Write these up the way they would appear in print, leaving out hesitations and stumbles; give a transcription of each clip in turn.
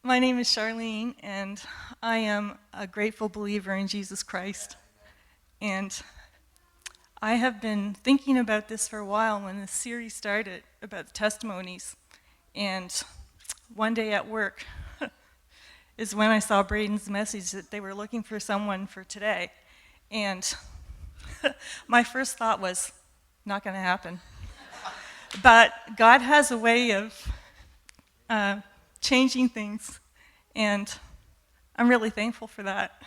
My name is Charlene, and I am a grateful believer in Jesus Christ. And I have been thinking about this for a while when the series started about the testimonies. And one day at work is when I saw Braden's message that they were looking for someone for today. And my first thought was, not going to happen. But God has a way of changing things, and I'm really thankful for that.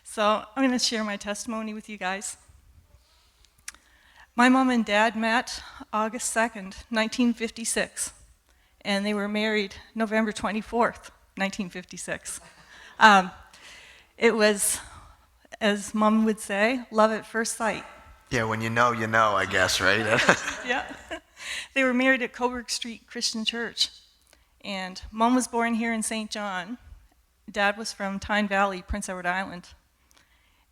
So I'm going to share my testimony with you guys. My mom and dad met August 2nd, 1956, and they were married November 24th, 1956. It was, as Mom would say, love at first sight. Yeah, when you know, I guess, right? Yeah. They were married at Coburg Street Christian Church. And Mom was born here in St. John. Dad was from Tyne Valley, Prince Edward Island.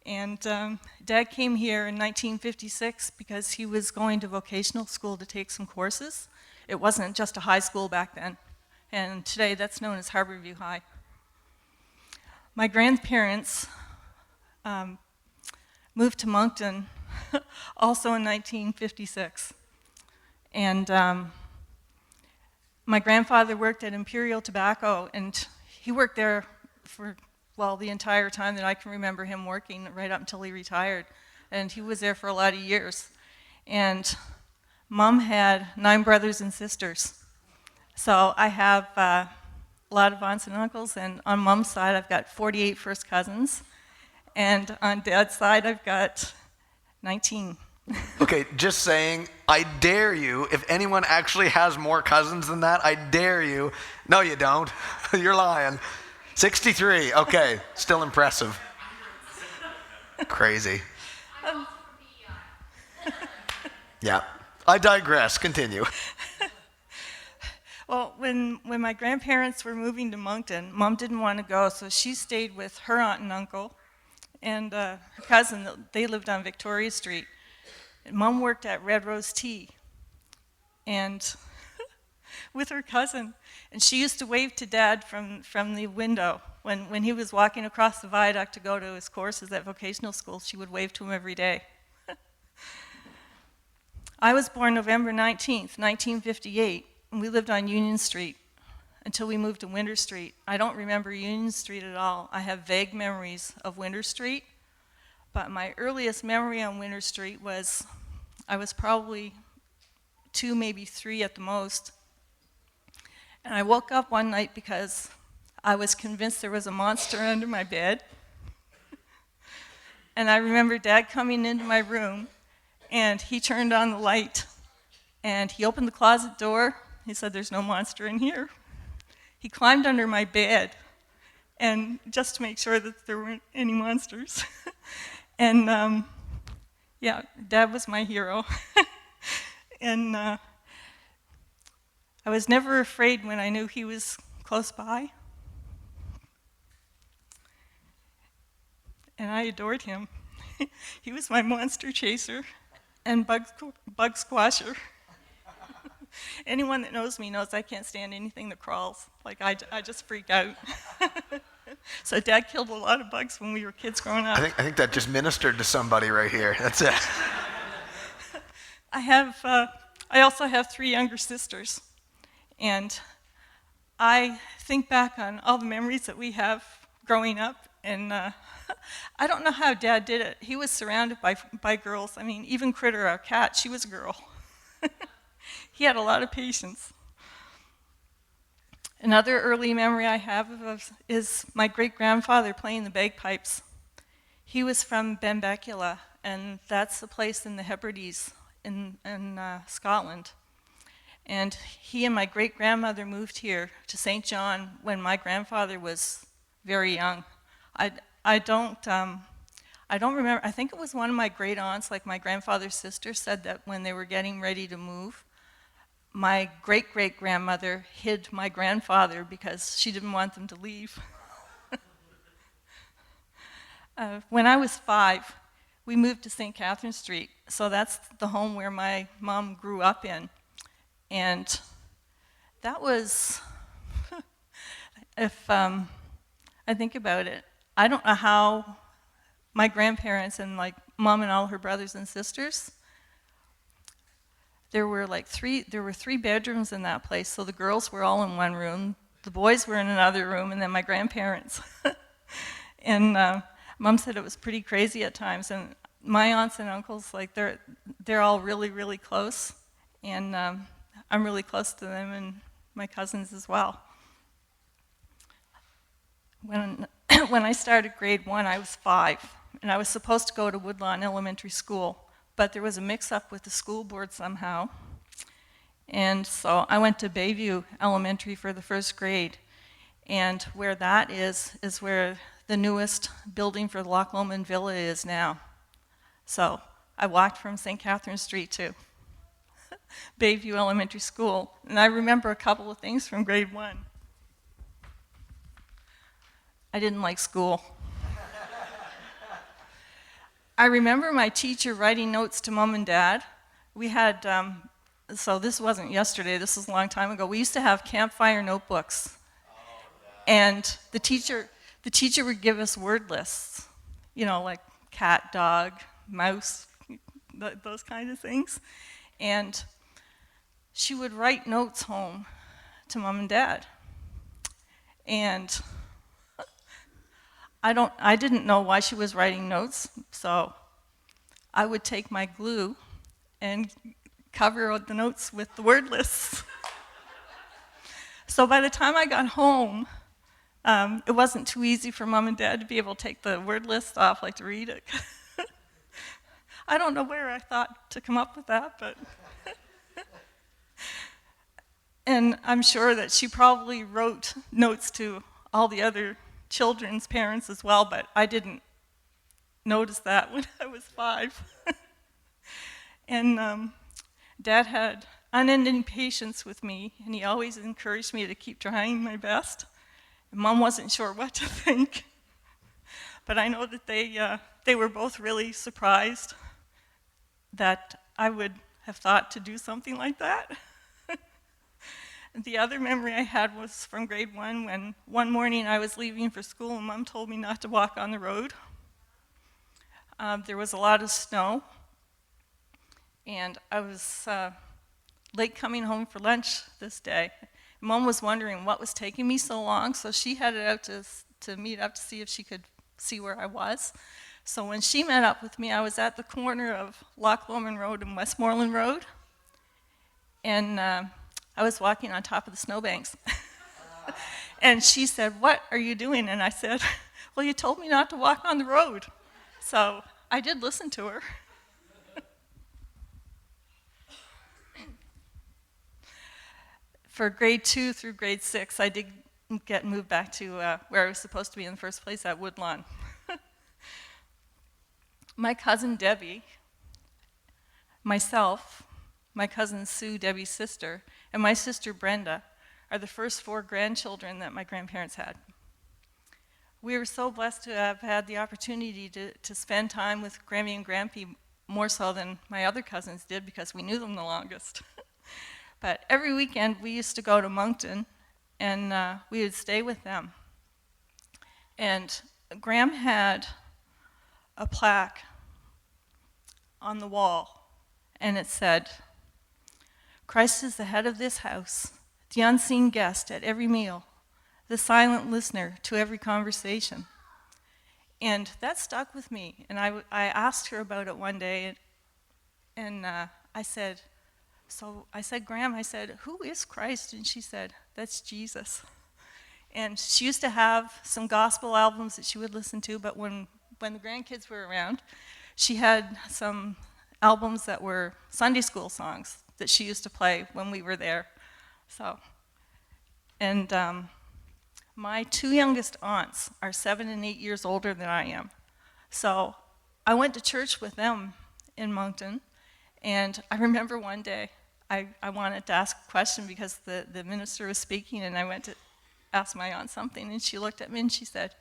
And Dad came here in 1956 because he was going to vocational school to take some courses. It wasn't just a high school back then. And today that's known as Harborview High. My grandparents moved to Moncton also in 1956. And my grandfather worked at Imperial Tobacco, and he worked there for, well, the entire time that I can remember him working, right up until he retired. And he was there for a lot of years. And Mom had 9 brothers and sisters. So I have a lot of aunts and uncles, and on Mom's side I've got 48 first cousins. And on Dad's side I've got 19. Okay, just saying, I dare you, if anyone actually has more cousins than that, I dare you. No, you don't. You're lying. 63, okay, still impressive. Crazy. Yeah, I digress, continue. Well, when my grandparents were moving to Moncton, Mom didn't want to go, so she stayed with her aunt and uncle and her cousin. They lived on Victoria Street. Mom worked at Red Rose Tea, and with her cousin, and she used to wave to Dad from the window. When he was walking across the viaduct to go to his courses at vocational school, she would wave to him every day. I was born November 19th, 1958, and we lived on Union Street until we moved to Winter Street. I don't remember Union Street at all. I have vague memories of Winter Street. But my earliest memory on Winter Street was, I was probably 2, maybe 3 at the most. And I woke up one night because I was convinced there was a monster under my bed. And I remember Dad coming into my room, and he turned on the light. And he opened the closet door. He said, "There's no monster in here." He climbed under my bed, and just to make sure that there weren't any monsters. And yeah, Dad was my hero. And I was never afraid when I knew he was close by. And I adored him. He was my monster chaser and bug squasher. Anyone that knows me knows I can't stand anything that crawls. Like, I just freak out. So Dad killed a lot of bugs when we were kids growing up. I think that just ministered to somebody right here. That's it. I also have 3 younger sisters. And I think back on all the memories that we have growing up, and I don't know how Dad did it. He was surrounded by girls. I mean, even Critter, our cat, she was a girl. He had a lot of patience. Another early memory I have is my great-grandfather playing the bagpipes. He was from Benbecula, and that's a place in the Hebrides in Scotland. And he and my great-grandmother moved here to St. John when my grandfather was very young. I don't remember. I think it was one of my great aunts, like my grandfather's sister, said that when they were getting ready to move, my great-great-grandmother hid my grandfather because she didn't want them to leave. When I was 5, we moved to St. Catherine Street, so that's the home where my mom grew up in. And that was if I think about it, I don't know how my grandparents and like mom and all her brothers and sisters, there were three bedrooms in that place, so the girls were all in one room, the boys were in another room, and then my grandparents. And mom said it was pretty crazy at times, and my aunts and uncles, like they're all really, really close, and I'm really close to them and my cousins as well. When when I started grade 1, I was 5, and I was supposed to go to Woodlawn Elementary School, but there was a mix-up with the school board somehow, and so I went to Bayview Elementary for the first grade, and where that is where the newest building for Loch Lomond Villa is now. So I walked from St. Catherine Street to Bayview Elementary School, and I remember a couple of things from grade 1. I didn't like school. I remember my teacher writing notes to mom and dad. We had, so this wasn't yesterday, this was a long time ago. We used to have campfire notebooks. And the teacher would give us word lists, you know, like cat, dog, mouse, those kind of things. And she would write notes home to mom and dad. And I didn't know why she was writing notes, so I would take my glue and cover the notes with the word lists. So by the time I got home, it wasn't too easy for mom and dad to be able to take the word list off, like to read it. I don't know where I thought to come up with that, but. And I'm sure that she probably wrote notes to all the other children's parents as well, but I didn't notice that when I was 5. And Dad had unending patience with me, and he always encouraged me to keep trying my best. And Mom wasn't sure what to think, but I know that they were both really surprised that I would have thought to do something like that. The other memory I had was from grade 1, when one morning I was leaving for school and Mom told me not to walk on the road. There was a lot of snow, and I was late coming home for lunch this day. Mom was wondering what was taking me so long, so she headed out to meet up to see if she could see where I was. So when she met up with me, I was at the corner of Loch Lomond Road and Westmoreland Road, and I was walking on top of the snowbanks. And she said, "What are you doing?" And I said, "Well, you told me not to walk on the road." So I did listen to her. For grade 2 through grade 6, I did get moved back to where I was supposed to be in the first place, at Woodlawn. My cousin Debbie, myself, my cousin Sue, Debbie's sister, and my sister Brenda are the first 4 grandchildren that my grandparents had. We were so blessed to have had the opportunity to spend time with Grammy and Grampy, more so than my other cousins did, because we knew them the longest. But every weekend we used to go to Moncton, and we would stay with them. And Graham had a plaque on the wall, and it said, "Christ is the head of this house, the unseen guest at every meal, the silent listener to every conversation." And that stuck with me, and I asked her about it one day, and I said, "Graham," I said, "who is Christ?" And she said, "That's Jesus." And she used to have some gospel albums that she would listen to, but when the grandkids were around, she had some albums that were Sunday school songs that she used to play when we were there. So, and my 2 youngest aunts are 7 and 8 years older than I am. So I went to church with them in Moncton, and I remember one day I wanted to ask a question because the minister was speaking, and I went to ask my aunt something, and she looked at me and she said,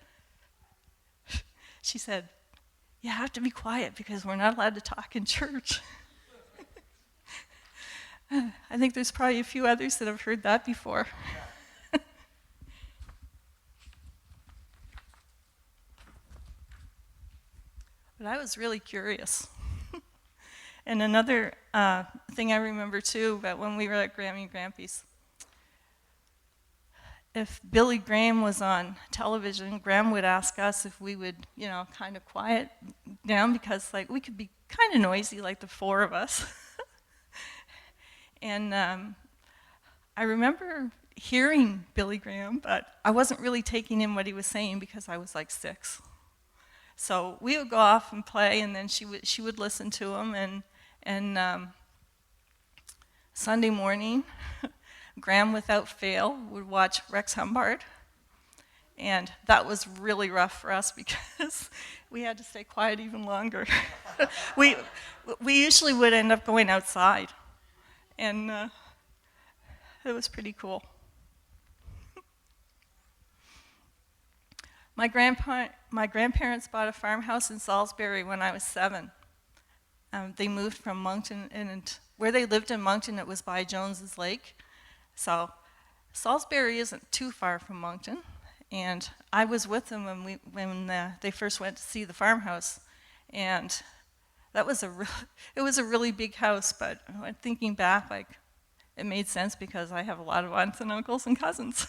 "You have to be quiet because we're not allowed to talk in church." I think there's probably a few others that have heard that before. but I was really curious. And another thing I remember too, about when we were at Grammy and Grampy's, if Billy Graham was on television, Graham would ask us if we would, kind of quiet down because, like, we could be kind of noisy, like the four of us. And I remember hearing Billy Graham, but I wasn't really taking in what he was saying because I was like 6. So we would go off and play, and then she would listen to him. And Sunday morning, Graham, without fail, would watch Rex Humbard. And that was really rough for us because we had to stay quiet even longer. we usually would end up going outside. And it was pretty cool. My grandparents bought a farmhouse in Salisbury when I was 7. They moved from Moncton, and where they lived in Moncton, it was by Jones's Lake. So Salisbury isn't too far from Moncton, and I was with them when they first went to see the farmhouse, and that was it was a really big house. But thinking back, like, it made sense because I have a lot of aunts and uncles and cousins.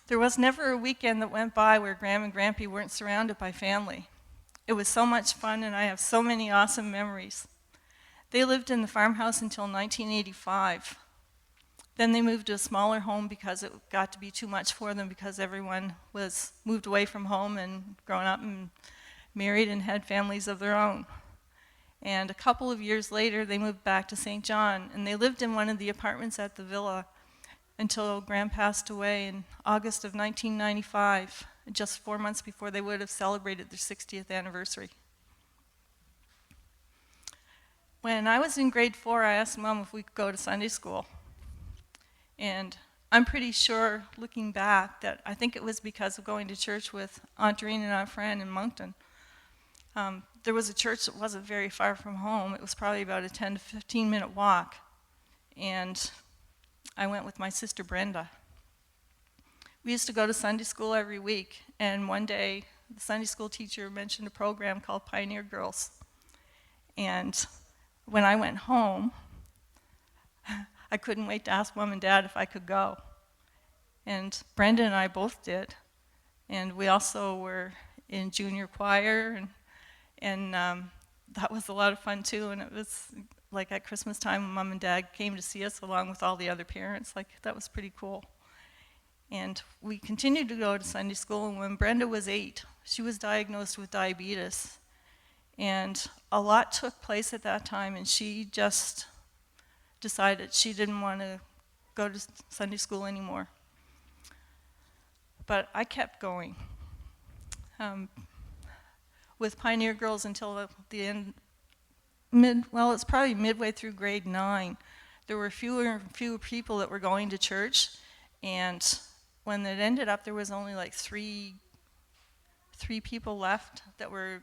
There was never a weekend that went by where Graham and Grampy weren't surrounded by family. It was so much fun, and I have so many awesome memories. They lived in the farmhouse until 1985. Then they moved to a smaller home because it got to be too much for them because everyone was moved away from home and grown up and married and had families of their own. And a couple of years later, they moved back to St. John, and they lived in one of the apartments at the villa until Graham passed away in August of 1995, just 4 months before they would have celebrated their 60th anniversary. When I was in grade 4, I asked Mom if we could go to Sunday school. And I'm pretty sure, looking back, that I think it was because of going to church with Aunt Doreen and Aunt Fran in Moncton. There was a church that wasn't very far from home. It was probably about a 10 to 15 minute walk. And I went with my sister Brenda. We used to go to Sunday school every week, and one day the Sunday school teacher mentioned a program called Pioneer Girls. And when I went home, I couldn't wait to ask Mom and Dad if I could go. And Brenda and I both did. And we also were in junior choir, and that was a lot of fun too. And it was like at Christmas time when Mom and Dad came to see us along with all the other parents. Like, that was pretty cool. And we continued to go to Sunday school, and when Brenda was 8, she was diagnosed with diabetes. And a lot took place at that time, and she just decided she didn't want to go to Sunday school anymore. But I kept going with Pioneer Girls until the end. It's probably midway through grade 9. There were fewer and fewer people that were going to church, and when it ended up, there was only like three people left that were,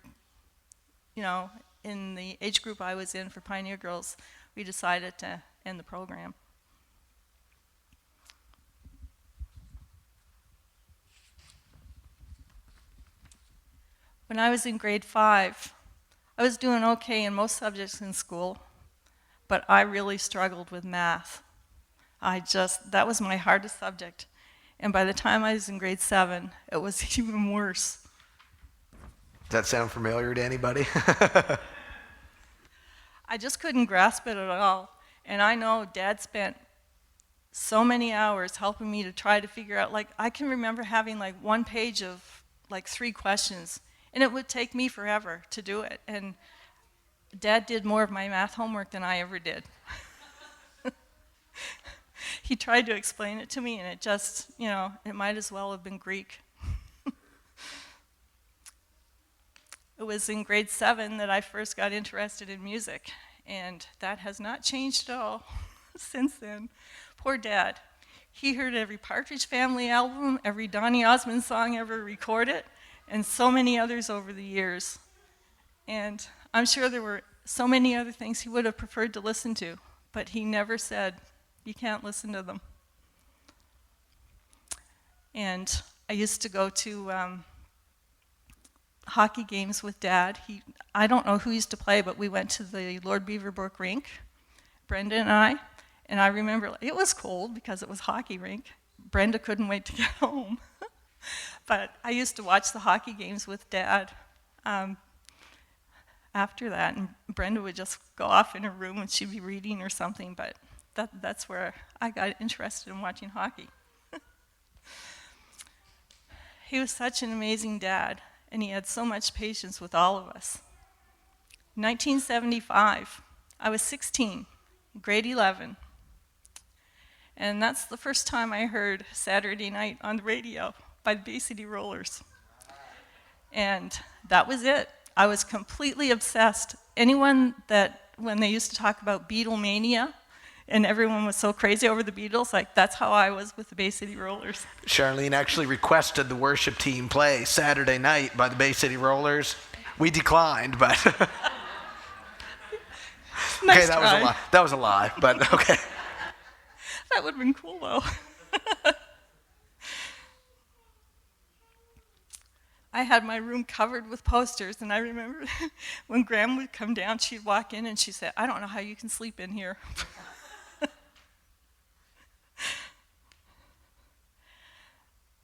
in the age group I was in for Pioneer Girls. We decided to end the program. When I was in grade 5, I was doing okay in most subjects in school, but I really struggled with math. That was my hardest subject. And by the time I was in grade 7, it was even worse. Does that sound familiar to anybody? I just couldn't grasp it at all. And I know Dad spent so many hours helping me to try to figure out, like, I can remember having like one page of like 3 questions, and it would take me forever to do it. And Dad did more of my math homework than I ever did. He tried to explain it to me, and it just, it might as well have been Greek. It was in grade 7 that I first got interested in music, and that has not changed at all since then. Poor Dad. He heard every Partridge Family album, every Donny Osmond song ever recorded, and so many others over the years. And I'm sure there were so many other things he would have preferred to listen to, but he never said, you can't listen to them. And I used to go to hockey games with Dad. I don't know who used to play, but we went to the Lord Beaverbrook rink, Brenda and I remember it was cold because it was hockey rink. Brenda couldn't wait to get home. But I used to watch the hockey games with Dad after that, and Brenda would just go off in her room and she'd be reading or something, but that's where I got interested in watching hockey. He was such an amazing dad, and he had so much patience with all of us. 1975, I was 16, grade 11, and that's the first time I heard Saturday Night on the radio by the Bay City Rollers. And that was it. I was completely obsessed. Anyone that, when they used to talk about Beatlemania, and everyone was so crazy over the Beatles, like that's how I was with the Bay City Rollers. Charlene actually requested the worship team play Saturday Night by the Bay City Rollers. We declined, but Nice okay, try. that was a lie, but okay. That would have been cool, though. I had my room covered with posters, and I remember when Grandma would come down, she'd walk in and she'd say, "I don't know how you can sleep in here."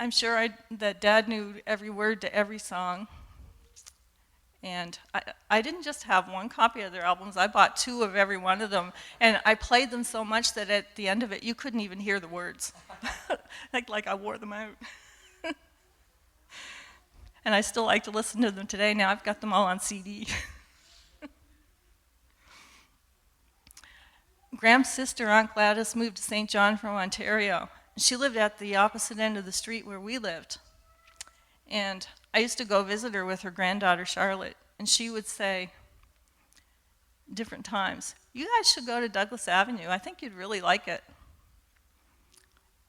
I'm sure that Dad knew every word to every song. And I didn't just have one copy of their albums, I bought 2 of every one of them. And I played them so much that at the end of it, you couldn't even hear the words. like I wore them out. And I still like to listen to them today. Now I've got them all on CD. Graham's sister, Aunt Gladys, moved to St. John from Ontario. She lived at the opposite end of the street where we lived. And I used to go visit her with her granddaughter, Charlotte, and she would say, different times, "You guys should go to Douglas Avenue. I think you'd really like it."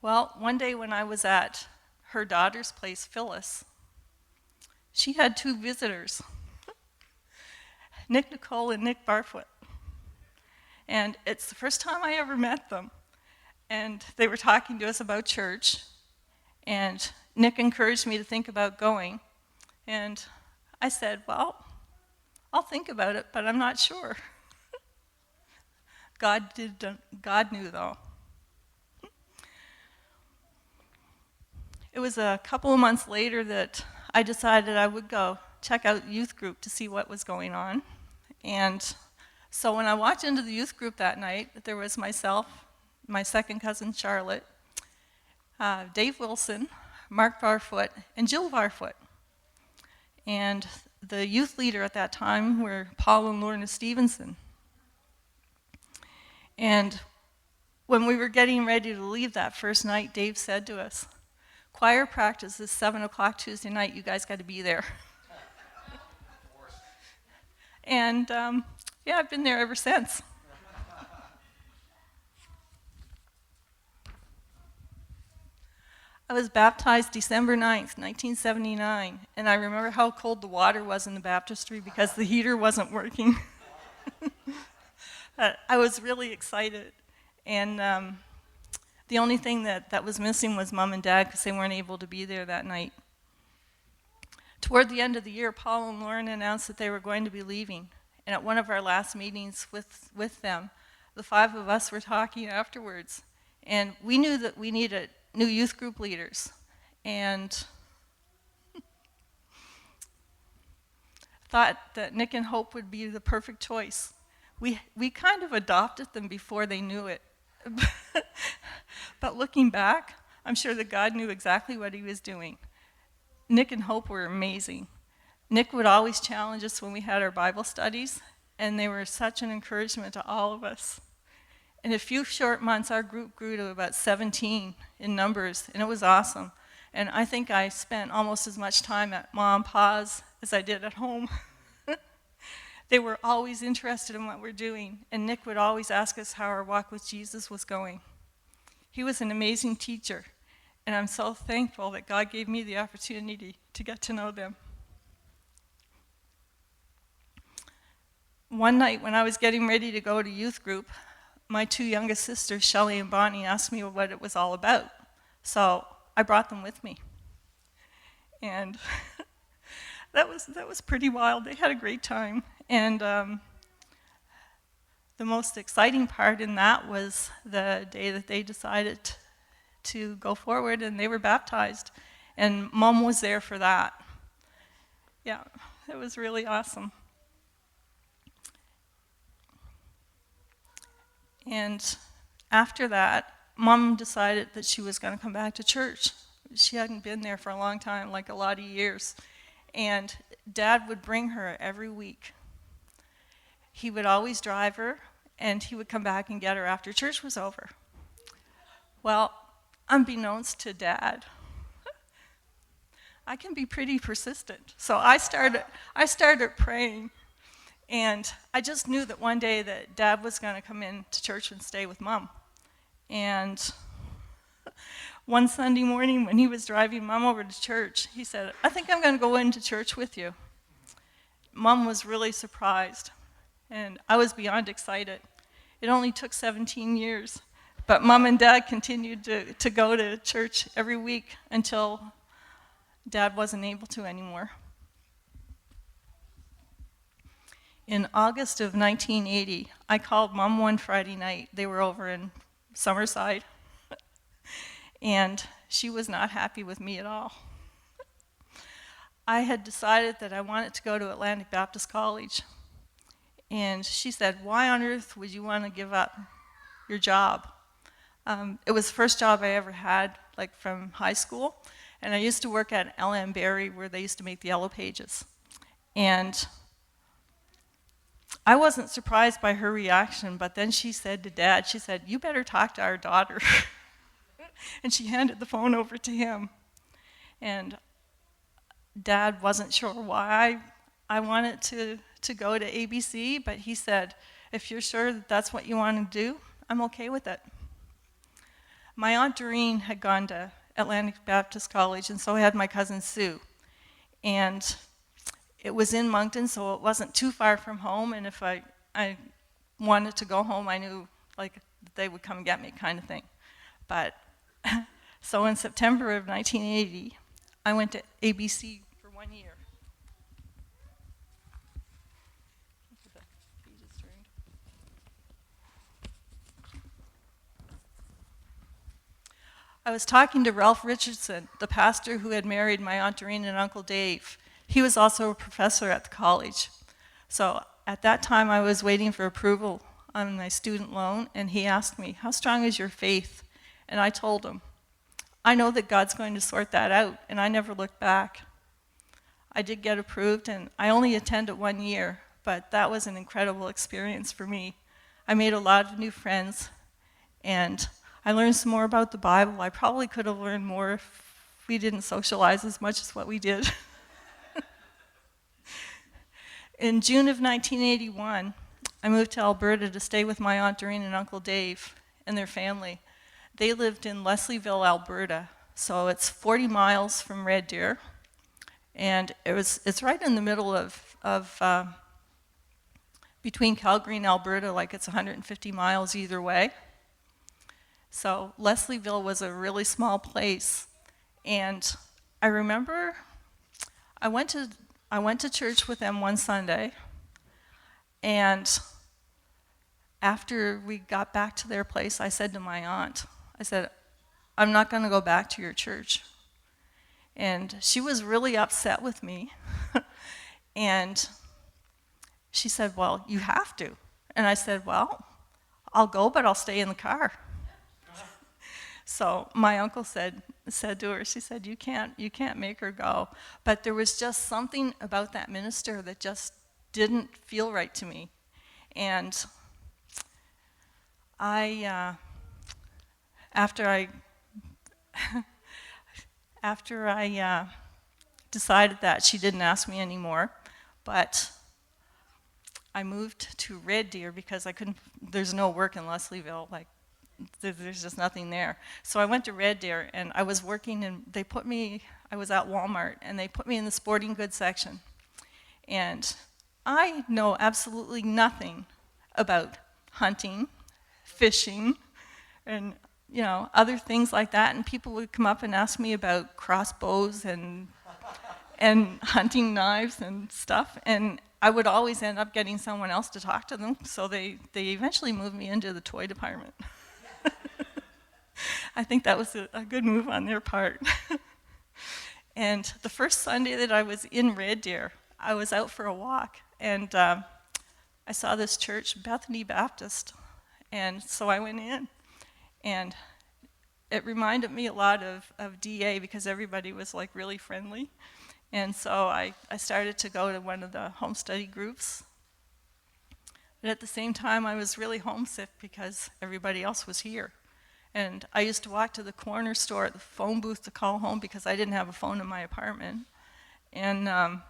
Well, one day when I was at her daughter's place, Phyllis, she had 2 visitors, Nick Nicole and Nick Barfoot. And it's the first time I ever met them. And they were talking to us about church, and Nick encouraged me to think about going. And I said, "Well, I'll think about it, but I'm not sure." God knew, though. It was a couple of months later that I decided I would go check out youth group to see what was going on. And so when I walked into the youth group that night, there was myself, my second cousin Charlotte, Dave Wilson, Mark Barfoot, and Jill Barfoot. And the youth leader at that time were Paul and Lorna Stevenson. And when we were getting ready to leave that first night, Dave said to us, "Choir practice is 7 o'clock Tuesday night, you guys got to be there." And yeah, I've been there ever since. I was baptized December 9th, 1979, and I remember how cold the water was in the baptistry because the heater wasn't working. I was really excited, and the only thing that was missing was Mom and Dad because they weren't able to be there that night. Toward the end of the year, Paul and Lauren announced that they were going to be leaving, and at one of our last meetings with them, the 5 of us were talking afterwards, and we knew that we needed new youth group leaders, and thought that Nick and Hope would be the perfect choice. We kind of adopted them before they knew it. But looking back, I'm sure that God knew exactly what he was doing. Nick and Hope were amazing. Nick would always challenge us when we had our Bible studies, and they were such an encouragement to all of us. In a few short months, our group grew to about 17 in numbers, and it was awesome. And I think I spent almost as much time at Mom and Pa's as I did at home. They were always interested in what we're doing, and Nick would always ask us how our walk with Jesus was going. He was an amazing teacher, and I'm so thankful that God gave me the opportunity to get to know them. One night when I was getting ready to go to youth group, my 2 youngest sisters, Shelley and Bonnie, asked me what it was all about. So I brought them with me. And that was pretty wild. They had a great time. And the most exciting part in that was the day that they decided to go forward and they were baptized. And Mom was there for that. Yeah, it was really awesome. And after that, Mom decided that she was going to come back to church. She hadn't been there for a long time, like a lot of years. And Dad would bring her every week. He would always drive her, and he would come back and get her after church was over. Well, unbeknownst to Dad, I can be pretty persistent. So I started praying, and I just knew that one day that Dad was going to come in to church and stay with Mom. And one Sunday morning when he was driving Mom over to church, he said, "I think I'm going to go into church with you." Mom was really surprised, and I was beyond excited. It only took 17 years, but Mom and Dad continued to go to church every week until Dad wasn't able to anymore. In August of 1980, I called Mom one Friday night. They were over in Summerside, and she was not happy with me at all. I had decided that I wanted to go to Atlantic Baptist College, and she said, "Why on earth would you want to give up your job?" It was the first job I ever had, like from high school, and I used to work at L.M. Barry where they used to make the Yellow Pages. And I wasn't surprised by her reaction, but then she said to Dad, she said, "You better talk to our daughter." And she handed the phone over to him. And Dad wasn't sure why I wanted to go to ABC, but he said, "If you're sure that that's what you want to do, I'm okay with it." My Aunt Doreen had gone to Atlantic Baptist College, and so had my cousin Sue. And it was in Moncton, so it wasn't too far from home, and if I wanted to go home, I knew like they would come get me kind of thing. But so in September of 1980, I went to ABC for 1 year. I was talking to Ralph Richardson, the pastor who had married my Aunt Doreen and Uncle Dave. He was also a professor at the college. So at that time, I was waiting for approval on my student loan, and he asked me, "How strong is your faith?" And I told him, "I know that God's going to sort that out," and I never looked back. I did get approved, and I only attended 1 year, but that was an incredible experience for me. I made a lot of new friends, and I learned some more about the Bible. I probably could have learned more if we didn't socialize as much as what we did. In June of 1981, I moved to Alberta to stay with my Aunt Doreen and Uncle Dave and their family. They lived in Leslieville, Alberta, so it's 40 miles from Red Deer, and it's right in the middle of between Calgary and Alberta, like it's 150 miles either way. So Leslieville was a really small place, and I remember I went to church with them one Sunday, and after we got back to their place, I said to my aunt, I said, "I'm not going to go back to your church." And she was really upset with me, and she said, "Well, you have to." And I said, "Well, I'll go, but I'll stay in the car." So my uncle said to her, she said, you can't make her go. But there was just something about that minister that just didn't feel right to me. And after I decided that, she didn't ask me anymore, but I moved to Red Deer because there's no work in Leslieville, like there's just nothing there. So I went to Red Deer, and I was working, and I was at Walmart, and they put me in the sporting goods section. And I know absolutely nothing about hunting, fishing, and other things like that. And people would come up and ask me about crossbows and and hunting knives and stuff. And I would always end up getting someone else to talk to them, so they eventually moved me into the toy department. I think that was a good move on their part. And the first Sunday that I was in Red Deer, I was out for a walk, and I saw this church, Bethany Baptist, and so I went in. And it reminded me a lot of DA because everybody was like really friendly. And so I started to go to one of the home study groups. But at the same time, I was really homesick because everybody else was here. And I used to walk to the corner store at the phone booth to call home because I didn't have a phone in my apartment. And the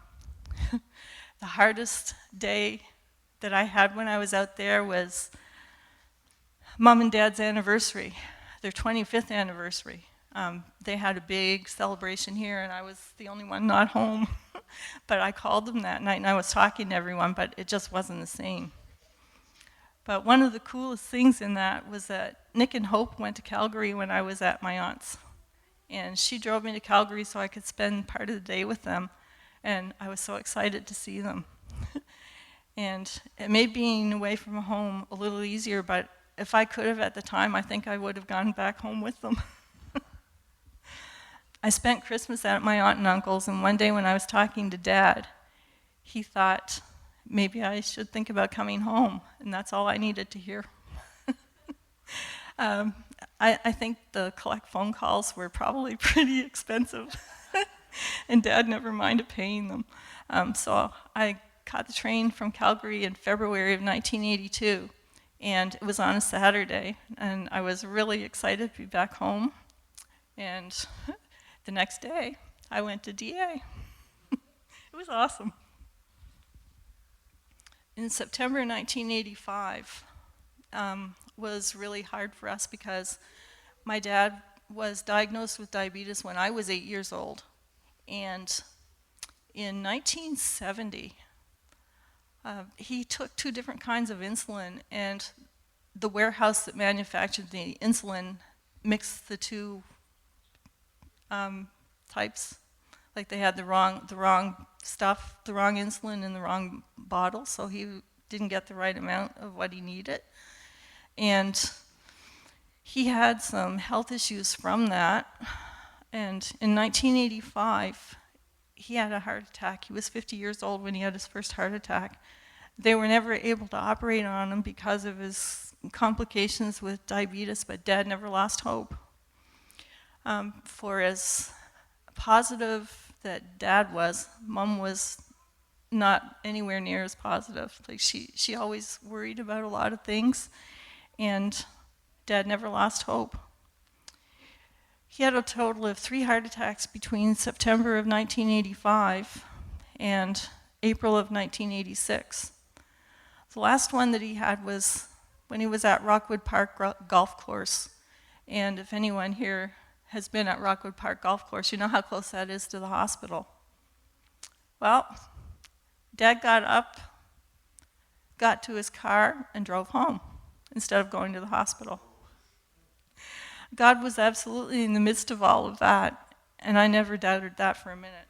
hardest day that I had when I was out there was Mom and Dad's anniversary, their 25th anniversary. They had a big celebration here, and I was the only one not home. But I called them that night, and I was talking to everyone, but it just wasn't the same. But one of the coolest things in that was that Nick and Hope went to Calgary when I was at my aunt's. And she drove me to Calgary so I could spend part of the day with them. And I was so excited to see them. And it made being away from home a little easier, but if I could have at the time, I think I would have gone back home with them. I spent Christmas at my aunt and uncle's, and one day when I was talking to Dad, he thought, maybe I should think about coming home, and that's all I needed to hear. I think the collect phone calls were probably pretty expensive, and Dad never minded paying them. So I caught the train from Calgary in February of 1982, and it was on a Saturday, and I was really excited to be back home. And the next day, I went to DA. It was awesome. In September 1985 was really hard for us because my dad was diagnosed with diabetes when I was 8 years old. And in 1970, he took 2 different kinds of insulin, and the warehouse that manufactured the insulin mixed the 2 types. Like they had the wrong stuff, the wrong insulin in the wrong bottle, so he didn't get the right amount of what he needed. And he had some health issues from that. And in 1985, he had a heart attack. He was 50 years old when he had his first heart attack. They were never able to operate on him because of his complications with diabetes, but Dad never lost hope. For as positive that Dad was, Mom was not anywhere near as positive. Like she always worried about a lot of things, and Dad never lost hope. He had a total of 3 heart attacks between September of 1985 and April of 1986. The last one that he had was when he was at Rockwood Park Golf Course. And if anyone here has been at Rockwood Park Golf Course, you know how close that is to the hospital. Well, Dad got up, got to his car, and drove home instead of going to the hospital. God was absolutely in the midst of all of that, and I never doubted that for a minute.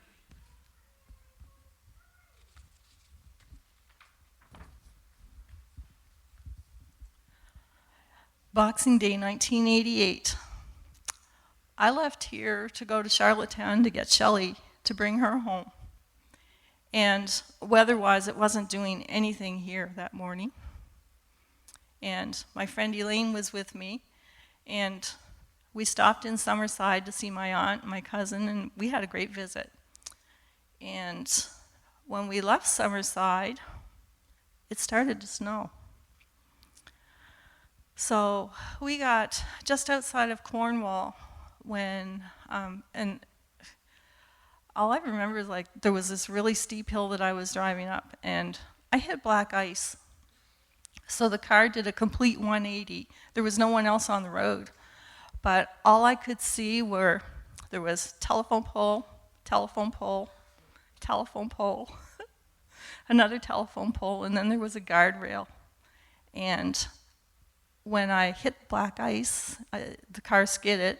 Boxing Day 1988. I left here to go to Charlottetown to get Shelley to bring her home. And weather-wise, it wasn't doing anything here that morning. And my friend Elaine was with me, and we stopped in Summerside to see my aunt and my cousin, and we had a great visit. And when we left Summerside, it started to snow. So we got just outside of Cornwall when, and all I remember is like there was this really steep hill that I was driving up, and I hit black ice. So the car did a complete 180. There was no one else on the road. But all I could see were, there was telephone pole, telephone pole, telephone pole, another telephone pole, and then there was a guardrail. And when I hit black ice, the car skidded,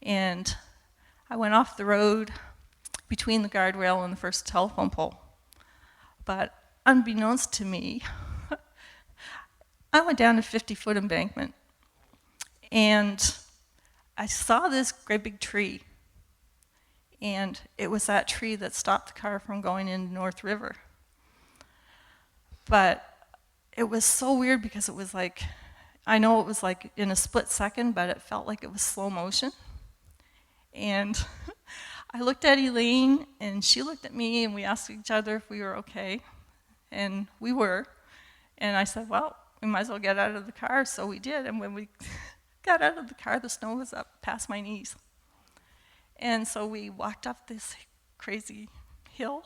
and I went off the road between the guardrail and the first telephone pole. But unbeknownst to me, I went down a 50-foot embankment, and I saw this great big tree, and it was that tree that stopped the car from going into North River. But it was so weird because it was like, I know it was like in a split second, but it felt like it was slow motion. And I looked at Elaine, and she looked at me, and we asked each other if we were okay. And we were. And I said, well, we might as well get out of the car. So we did. And when we got out of the car, the snow was up past my knees. And so we walked up this crazy hill.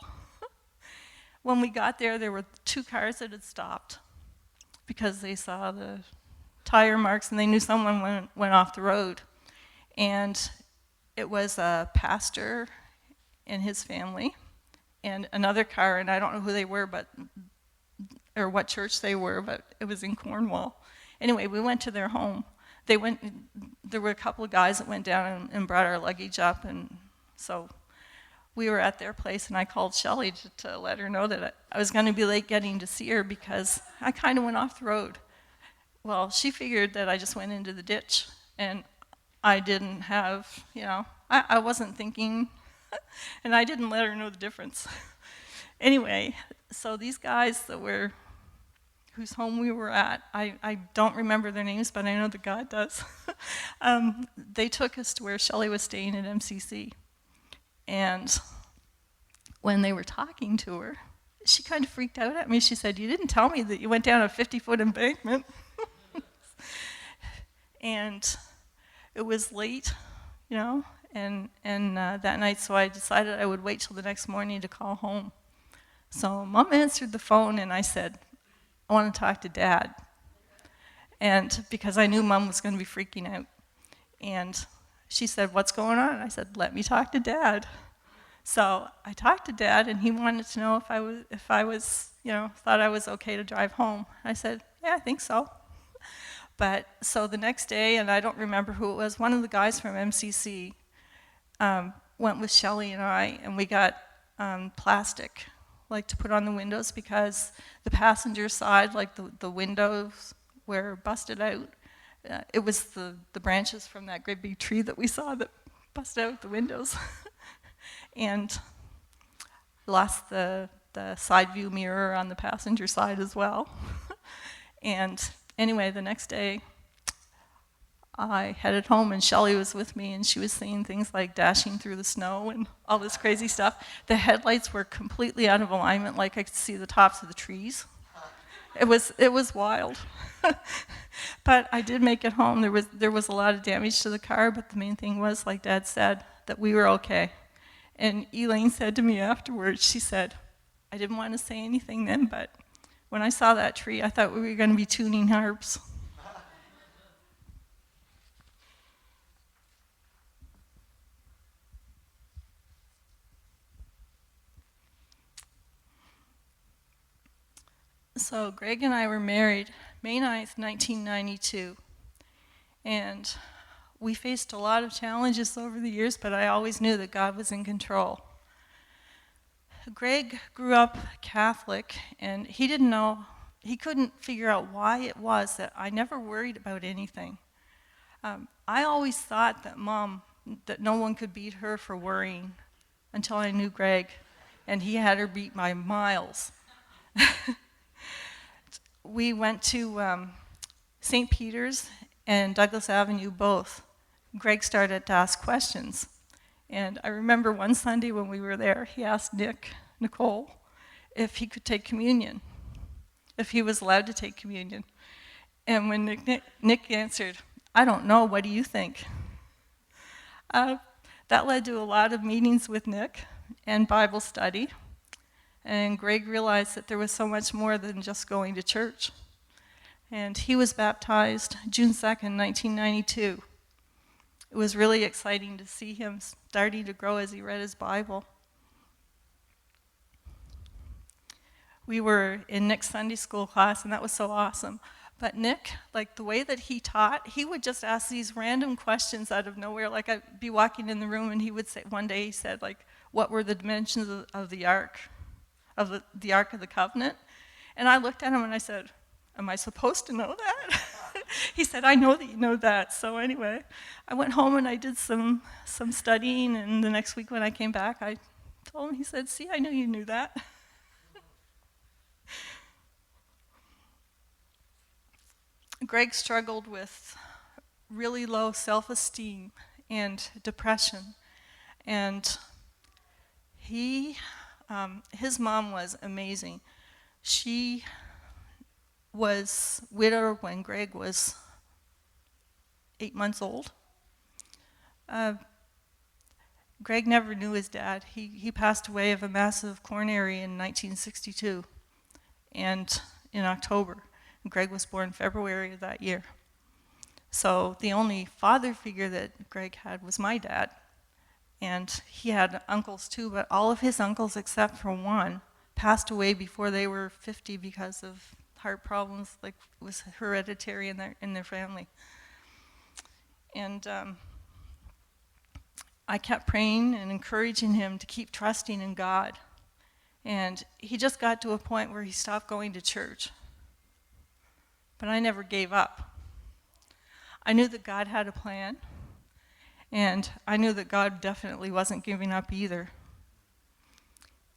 When we got there, there were 2 cars that had stopped because they saw the tire marks and they knew someone went off the road. And it was a pastor and his family and another car, and I don't know who they were, or what church they were, but it was in Cornwall. Anyway, we went to their home. There were a couple of guys that went down and brought our luggage up, and so we were at their place, and I called Shelley to let her know that I was going to be late getting to see her because I kind of went off the road. Well, she figured that I just went into the ditch, and I didn't have, I wasn't thinking, and I didn't let her know the difference. Anyway, so these guys whose home we were at, I don't remember their names, but I know that God does. They took us to where Shelley was staying at MCC. And when they were talking to her, she kind of freaked out at me. She said, "You didn't tell me that you went down a 50-foot embankment." And it was late, and that night, so I decided I would wait till the next morning to call home. So Mom answered the phone, and I said, "I want to talk to Dad." And because I knew Mom was going to be freaking out. And she said, "What's going on?" I said, "Let me talk to Dad." So I talked to Dad, and he wanted to know if I was, thought I was okay to drive home. I said, "Yeah, I think so." But so the next day, and I don't remember who it was, one of the guys from MCC went with Shelley and I, and we got plastic, like to put on the windows, because the passenger side, like the windows were busted out. It was the branches from that great big tree that we saw that busted out the windows. And lost the side view mirror on the passenger side as well. And anyway, the next day, I headed home, and Shelley was with me, and she was seeing things like dashing through the snow and all this crazy stuff. The headlights were completely out of alignment, like I could see the tops of the trees. It was wild. But I did make it home. There was a lot of damage to the car, but the main thing was, like Dad said, that we were okay. And Elaine said to me afterwards, she said, "I didn't want to say anything then, but when I saw that tree, I thought we were going to be tuning harps." So Greg and I were married May 9th, 1992. And we faced a lot of challenges over the years, but I always knew that God was in control. Greg grew up Catholic, and he couldn't figure out why it was that I never worried about anything. I always thought that no one could beat her for worrying until I knew Greg, and he had her beat by miles. We went to St. Peter's and Douglas Avenue both. Greg started to ask questions. And I remember one Sunday when we were there, he asked Nicole, if he could take communion, if he was allowed to take communion. And when Nick answered, "I don't know, what do you think?" That led to a lot of meetings with Nick and Bible study. And Greg realized that there was so much more than just going to church. And he was baptized June 2nd, 1992. It was really exciting to see him starting to grow as he read his Bible. We were in Nick's Sunday school class, and that was so awesome. But Nick, like the way that he taught, he would just ask these random questions out of nowhere. Like I'd be walking in the room and he would say, one day he said, like, what were the dimensions of the ark, of the Ark of the Covenant? And I looked at him and I said, am I supposed to know that? He said, I know that you know that. So anyway, I went home and I did some studying, and the next week when I came back, I told him, he said, see, I knew you knew that. Greg struggled with really low self-esteem and depression, and his mom was amazing. She was widowed when Greg was 8 months old. Greg never knew his dad. He passed away of a massive coronary in 1962, and in October. Greg was born February of that year. So the only father figure that Greg had was my dad. And he had uncles too, but all of his uncles except for one passed away before they were 50 because of heart problems, like it was hereditary in their family. And I kept praying and encouraging him to keep trusting in God. And he just got to a point where he stopped going to church. But I never gave up. I knew that God had a plan, and I knew that God definitely wasn't giving up either.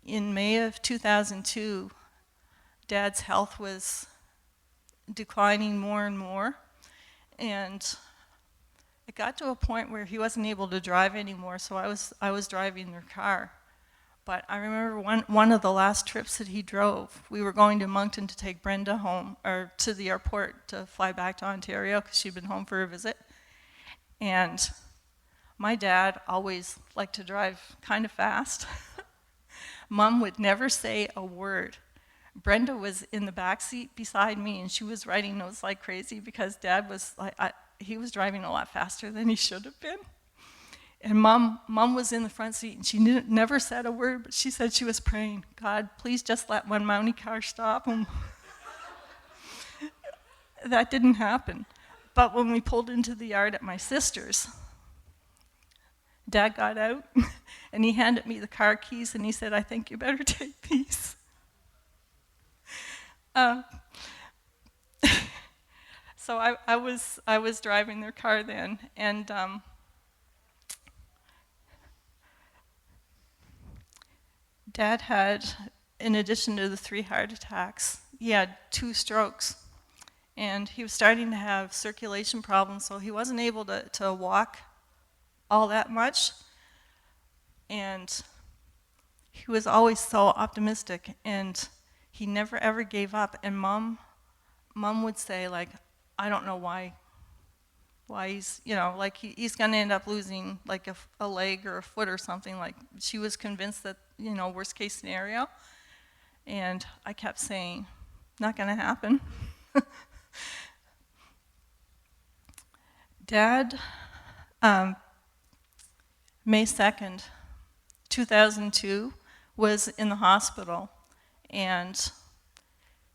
In May of 2002, Dad's health was declining more and more, and it got to a point where he wasn't able to drive anymore, so I was driving their car. But I remember one of the last trips that he drove, we were going to Moncton to take Brenda home, or to the airport to fly back to Ontario because she'd been home for a visit. And my dad always liked to drive kind of fast. Mom would never say a word. Brenda was in the back seat beside me, and she was writing notes like crazy because Dad was he was driving a lot faster than he should have been. And Mom was in the front seat, and she never said a word, but she said she was praying, God, please just let one Mountie car stop. And that didn't happen. But when we pulled into the yard at my sister's, Dad got out, and he handed me the car keys, and he said, I think you better take these. So I was driving their car then, and Dad had, in addition to the 3 heart attacks, he had 2 strokes. And he was starting to have circulation problems, so he wasn't able to walk all that much. And he was always so optimistic, and he never ever gave up. And Mom would say, like, I don't know why he's, like he's going to end up losing like a leg or a foot or something. Like, she was convinced that, worst case scenario. And I kept saying, not going to happen. Dad, May 2nd, 2002, was in the hospital, and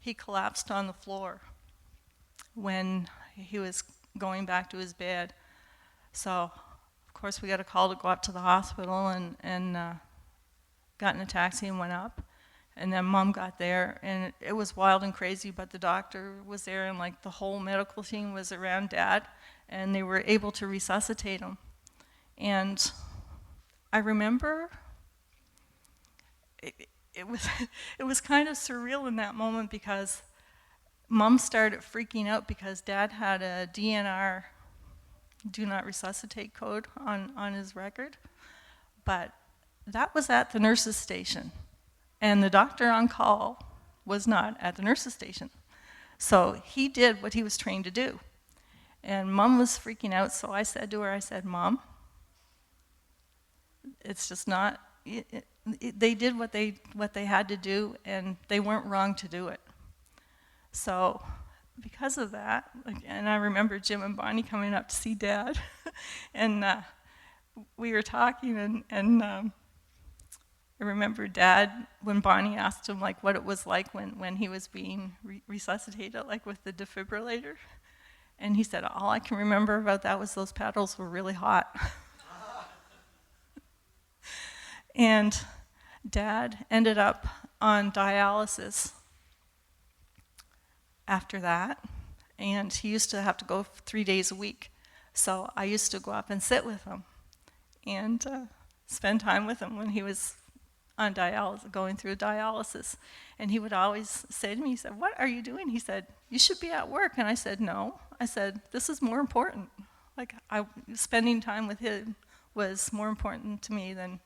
he collapsed on the floor when he was going back to his bed. So, of course, we got a call to go up to the hospital, and got in a taxi and went up. And then Mom got there, and it was wild and crazy, but the doctor was there, and like the whole medical team was around Dad, and they were able to resuscitate him. And I remember it was kind of surreal in that moment, because Mom started freaking out because Dad had a DNR, do not resuscitate code on his record. But that was at the nurse's station. And the doctor on call was not at the nurse's station. So he did what he was trained to do. And Mom was freaking out, so I said to her, Mom, it's just not, they did what they had to do, and they weren't wrong to do it. So because of that, and I remember Jim and Bonnie coming up to see Dad, and we were talking, and I remember Dad, when Bonnie asked him like what it was like when he was being resuscitated, like with the defibrillator. And he said, all I can remember about that was those paddles were really hot. And Dad ended up on dialysis after that. And he used to have to go 3 days a week. So I used to go up and sit with him and spend time with him when he was on dialysis, going through dialysis. And he would always say to me, he said, what are you doing? He said, you should be at work. And I said, no. I said, this is more important. Like, spending time with him was more important to me than,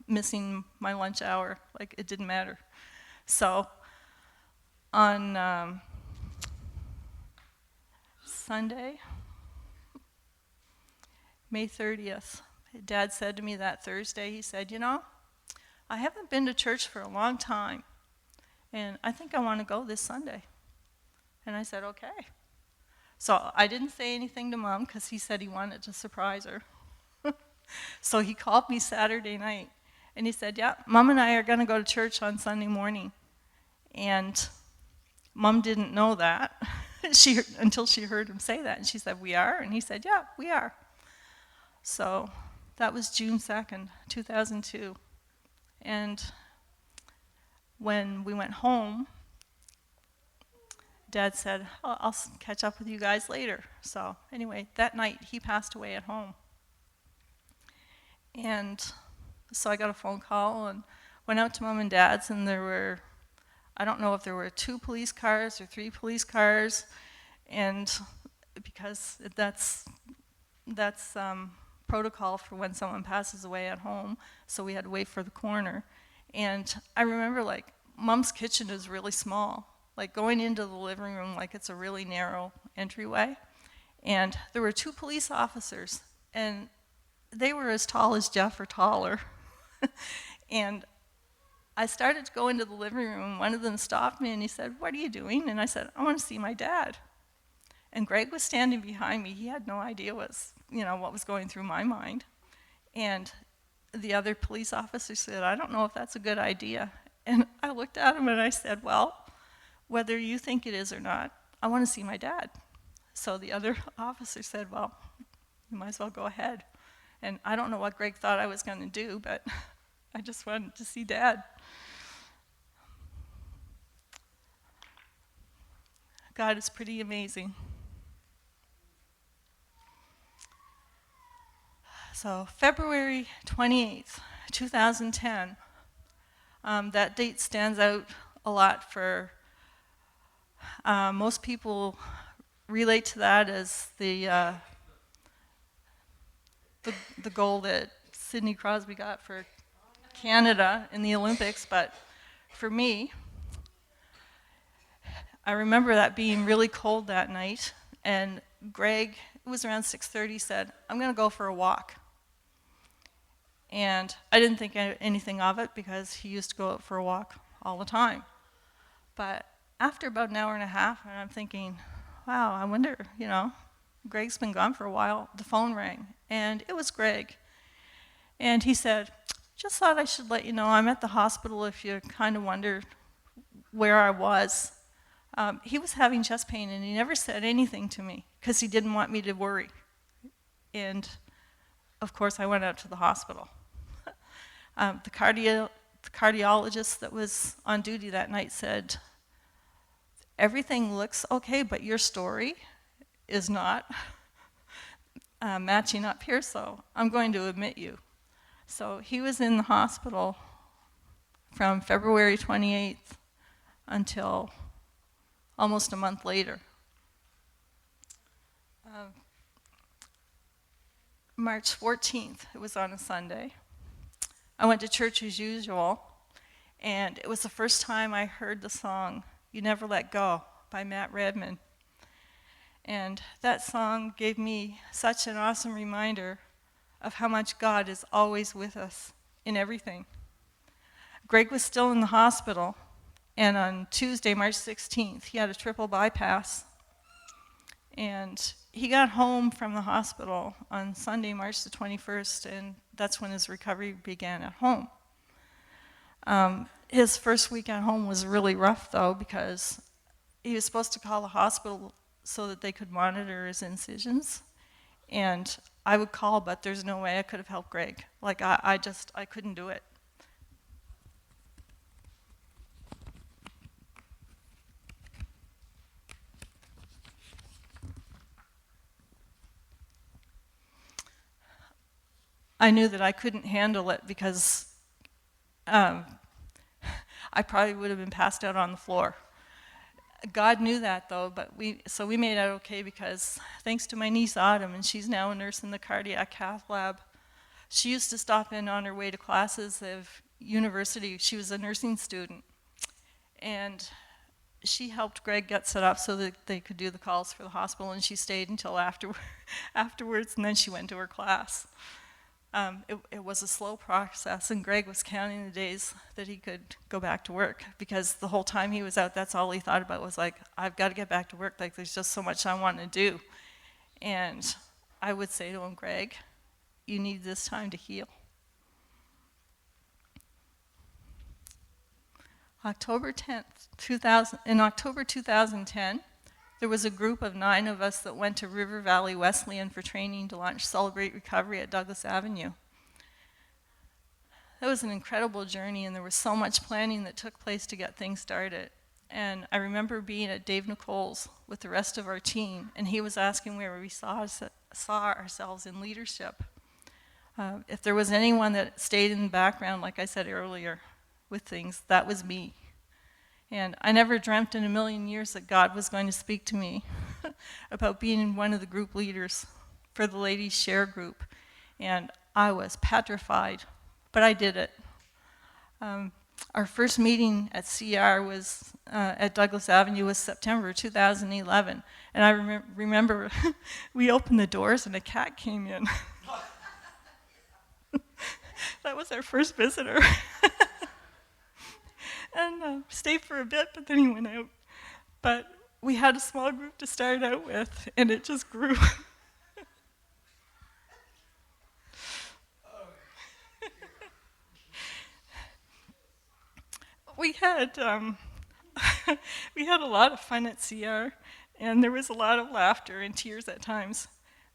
missing my lunch hour. Like, it didn't matter. So on Sunday, May 30th, Dad said to me that Thursday, he said, I haven't been to church for a long time, and I think I want to go this Sunday. And I said, okay. So I didn't say anything to Mom because he said he wanted to surprise her. So he called me Saturday night, and he said, yeah, Mom and I are going to go to church on Sunday morning. And Mom didn't know that until she heard him say that. And she said, we are? And he said, yeah, we are. So that was June 2nd, 2002. And when we went home, Dad said, I'll catch up with you guys later. So anyway, that night he passed away at home. And so I got a phone call and went out to Mom and Dad's, and there were, I don't know if there were 2 police cars or 3 police cars, and because that's protocol for when someone passes away at home, so we had to wait for the coroner. And I remember, like, Mom's kitchen is really small, like going into the living room, like it's a really narrow entryway. And there were 2 police officers, and they were as tall as Jeff or taller. And I started to go into the living room, and one of them stopped me and he said, what are you doing? And I said, I want to see my dad. And Greg was standing behind me. He had no idea what was going through my mind. And the other police officer said, I don't know if that's a good idea. And I looked at him and I said, well, whether you think it is or not, I want to see my dad. So the other officer said, well, you might as well go ahead. And I don't know what Greg thought I was going to do, but I just wanted to see Dad. God is pretty amazing. So February 28th, 2010, that date stands out a lot for most people relate to that as the goal that Sidney Crosby got for Canada in the Olympics, but for me, I remember that being really cold that night, and Greg, it was around 6:30, said, I'm going to go for a walk. And I didn't think anything of it because he used to go out for a walk all the time. But after about an hour and a half, and I'm thinking, wow, I wonder, Greg's been gone for a while, the phone rang, and it was Greg. And he said, just thought I should let you know I'm at the hospital if you kind of wondered where I was. He was having chest pain, and he never said anything to me because he didn't want me to worry. And, of course, I went out to the hospital. The cardiologist that was on duty that night said, everything looks okay, but your story is not matching up here, so I'm going to admit you. So he was in the hospital from February 28th until almost a month later. March 14th, it was on a Sunday. I went to church as usual, and it was the first time I heard the song, You Never Let Go, by Matt Redman. And that song gave me such an awesome reminder of how much God is always with us in everything. Greg was still in the hospital, and on Tuesday, March 16th, he had a triple bypass. And he got home from the hospital on Sunday, March the 21st, and that's when his recovery began at home. His first week at home was really rough, though, because he was supposed to call the hospital so that they could monitor his incisions. And I would call, but there's no way I could have helped Greg. Like, I couldn't do it. I knew that I couldn't handle it because I probably would have been passed out on the floor. God knew that, though, but we made out okay because thanks to my niece Autumn, and she's now a nurse in the cardiac cath lab. She used to stop in on her way to classes of university. She was a nursing student, and she helped Greg get set up so that they could do the calls for the hospital, and she stayed until afterwards, and then she went to her class. It was a slow process, and Greg was counting the days that he could go back to work, because the whole time he was out, that's all he thought about was like, I've got to get back to work, like there's just so much I want to do. And I would say to him, Greg, you need this time to heal. October 10th, in October 2010, there was a group of 9 of us that went to River Valley Wesleyan for training to launch Celebrate Recovery at Douglas Avenue. That was an incredible journey, and there was so much planning that took place to get things started. And I remember being at Dave Nicole's with the rest of our team, and he was asking where we saw ourselves in leadership. If there was anyone that stayed in the background, like I said earlier, with things, that was me. And I never dreamt in a million years that God was going to speak to me about being one of the group leaders for the Ladies Share group. And I was petrified, but I did it. Our first meeting at CR was at Douglas Avenue was September 2011. And I remember we opened the doors and a cat came in. That was our first visitor. And stayed for a bit, but then he went out. But we had a small group to start out with, and it just grew. We had we had a lot of fun at CR, and there was a lot of laughter and tears at times.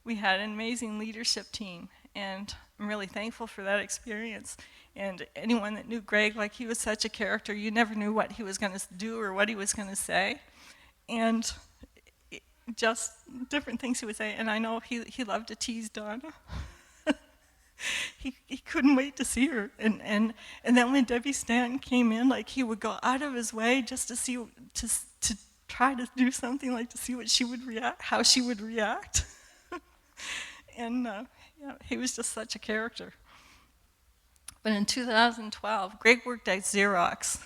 We had an amazing leadership team, and I'm really thankful for that experience. And anyone that knew Greg, like, he was such a character, you never knew what he was going to do or what he was going to say. And just different things he would say. And I know he loved to tease Donna. He couldn't wait to see her. And then when Debbie Stanton came in, like, he would go out of his way just to see, to try to do something, like, to see what she would react, how she would react. And yeah, he was just such a character. But in 2012, Greg worked at Xerox,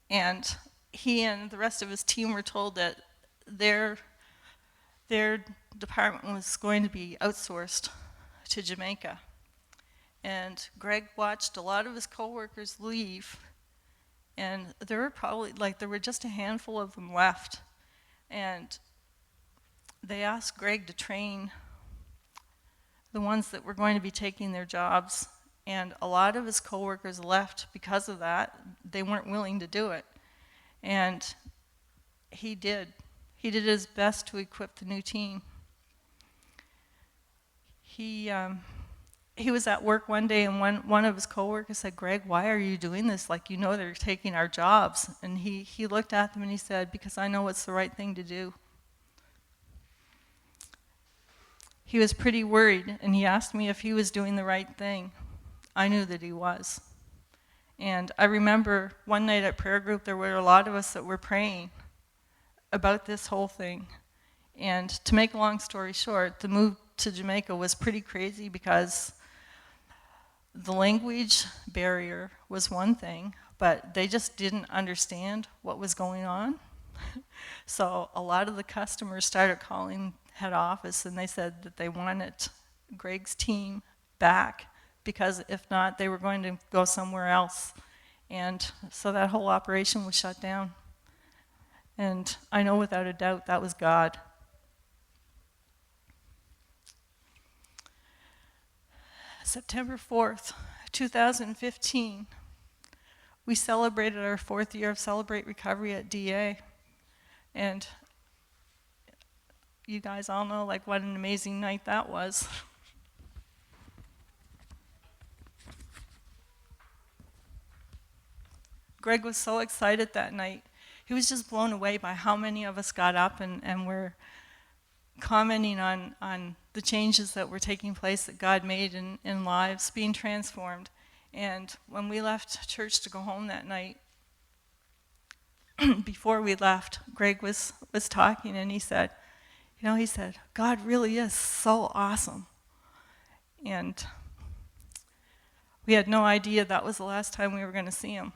and he and the rest of his team were told that their department was going to be outsourced to Jamaica. And Greg watched a lot of his coworkers leave, and there were just a handful of them left. And they asked Greg to train the ones that were going to be taking their jobs. And a lot of his coworkers left because of that. They weren't willing to do it. And he did. He did his best to equip the new team. He was at work one day, and one of his coworkers said, Greg, why are you doing this? Like, you know they're taking our jobs. And he looked at them and he said, because I know it's the right thing to do. He was pretty worried, and he asked me if he was doing the right thing. I knew that he was. And I remember one night at prayer group, there were a lot of us that were praying about this whole thing. And to make a long story short, the move to Jamaica was pretty crazy because the language barrier was one thing, but they just didn't understand what was going on. So a lot of the customers started calling head office, and they said that they wanted Greg's team back, because if not, they were going to go somewhere else. And so that whole operation was shut down. And I know without a doubt that was God. September 4th, 2015, we celebrated our 4th year of Celebrate Recovery at DA. And you guys all know like what an amazing night that was. Greg was so excited that night. He was just blown away by how many of us got up and were commenting on the changes that were taking place that God made in lives, being transformed. And when we left church to go home that night, before we left, Greg was talking, and he said, God really is so awesome. And we had no idea that was the last time we were going to see him.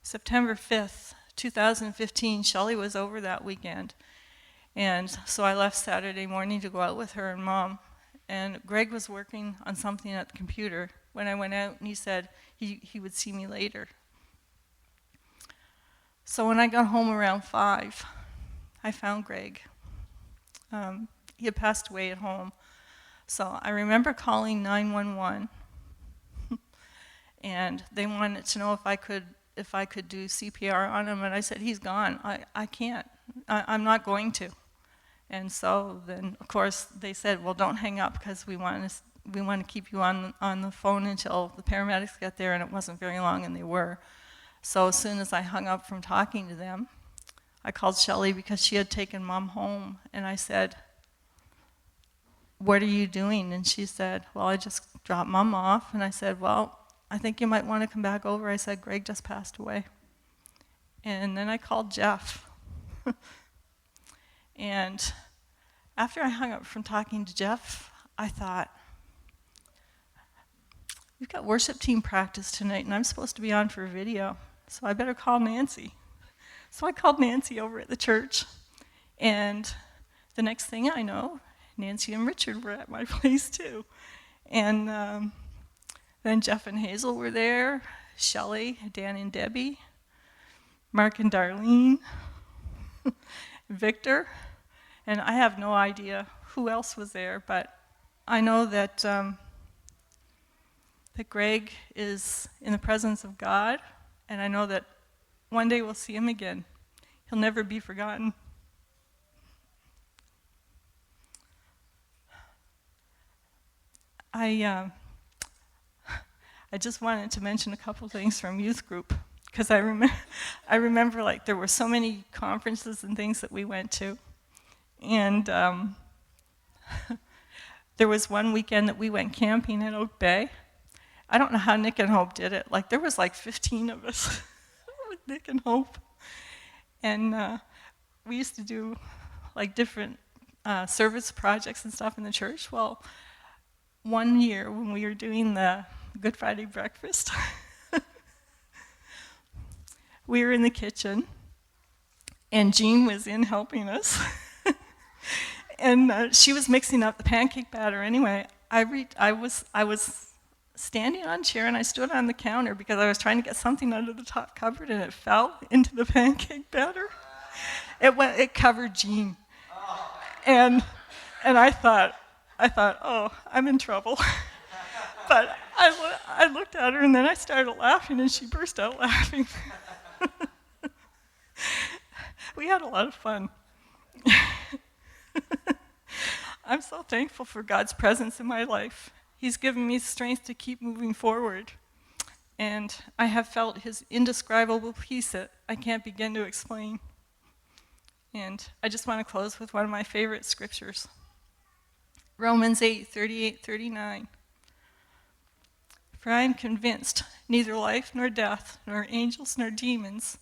September 5th, 2015, Shelley was over that weekend. And so I left Saturday morning to go out with her and Mom. And Greg was working on something at the computer when I went out, and he said he would see me later. So when I got home around 5, I found Greg. He had passed away at home. So I remember calling 911, and they wanted to know if I could do CPR on him, and I said, he's gone. I can't. I'm not going to. And so then, of course, they said, well, don't hang up, because we want to keep you on the phone until the paramedics get there, and it wasn't very long, and they were. So as soon as I hung up from talking to them, I called Shelley because she had taken Mom home, and I said, what are you doing? And she said, well, I just dropped Mom off. And I said, well, I think you might want to come back over. I said, Greg just passed away. And then I called Jeff. And after I hung up from talking to Jeff, I thought, we've got worship team practice tonight, and I'm supposed to be on for a video, so I better call Nancy. So I called Nancy over at the church, and the next thing I know, Nancy and Richard were at my place too. And then Jeff and Hazel were there, Shelley, Dan and Debbie, Mark and Darlene, Victor, and I have no idea who else was there, but I know that that Greg is in the presence of God, and I know that one day we'll see him again. He'll never be forgotten. I just wanted to mention a couple things from youth group, because I remember like there were so many conferences and things that we went to, and there was one weekend that we went camping in Oak Bay. I don't know how Nick and Hope did it. Like there was like 15 of us with Nick and Hope, and we used to do like different service projects and stuff in the church. Well, one year when we were doing the Good Friday breakfast, we were in the kitchen, and Jean was in helping us, and she was mixing up the pancake batter. Anyway, I was standing on a chair, and I stood on the counter because I was trying to get something out of the top cupboard, and it fell into the pancake batter. It covered Jean, and I thought, oh, I'm in trouble. But I looked at her, and then I started laughing, and she burst out laughing. We had a lot of fun. I'm so thankful for God's presence in my life. He's given me strength to keep moving forward. And I have felt his indescribable peace that I can't begin to explain. And I just want to close with one of my favorite scriptures. Romans 8:38-39. For I am convinced neither life nor death, nor angels nor demons,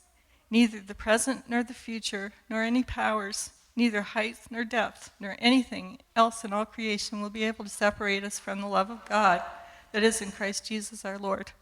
neither the present nor the future, nor any powers, neither height nor depth, nor anything else in all creation will be able to separate us from the love of God that is in Christ Jesus our Lord.